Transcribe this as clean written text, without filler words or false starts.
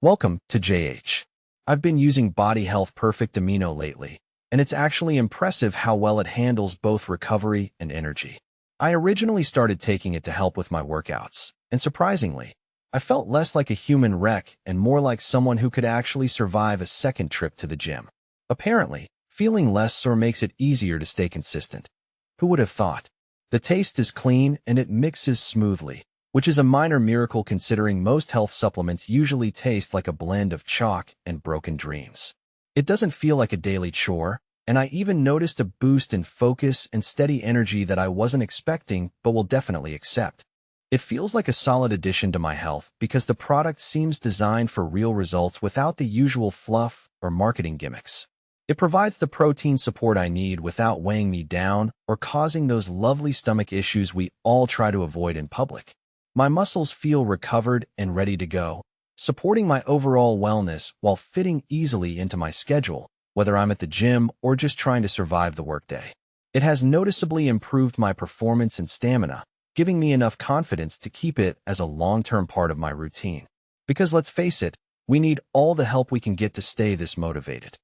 Welcome to JH. I've been using BodyHealth PerfectAmino lately, and it's actually impressive how well it handles both recovery and energy. I originally started taking it to help with my workouts, and surprisingly, I felt less like a human wreck and more like someone who could actually survive a second trip to the gym. Apparently, feeling less sore makes it easier to stay consistent. Who would have thought? The taste is clean and it mixes smoothly, which is a minor miracle considering most health supplements usually taste like a blend of chalk and broken dreams. It doesn't feel like a daily chore, and I even noticed a boost in focus and steady energy that I wasn't expecting but will definitely accept. It feels like a solid addition to my health because the product seems designed for real results without the usual fluff or marketing gimmicks. It provides the protein support I need without weighing me down or causing those lovely stomach issues we all try to avoid in public. My muscles feel recovered and ready to go, supporting my overall wellness while fitting easily into my schedule, whether I'm at the gym or just trying to survive the workday. It has noticeably improved my performance and stamina, giving me enough confidence to keep it as a long-term part of my routine. Because let's face it, we need all the help we can get to stay this motivated.